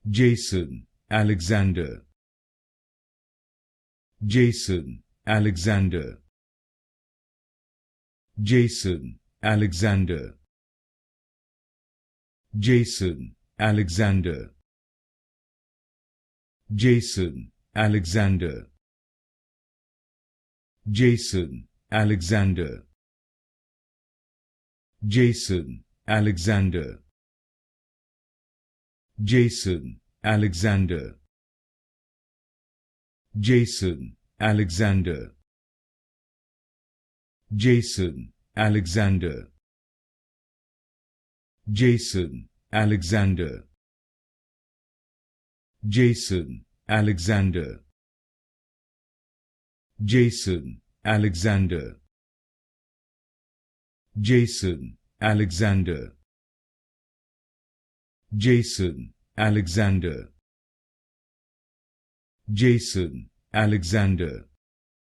Jason Alexander. Jason Alexander. Jason Alexander. Jason Alexander. Jason Alexander. Jason Alexander. Jason Alexander. Jason Alexander. Jason Alexander. Jason Alexander. Jason Alexander. Jason Alexander. Jason Alexander. Jason Alexander. Jason Alexander. Jason Alexander.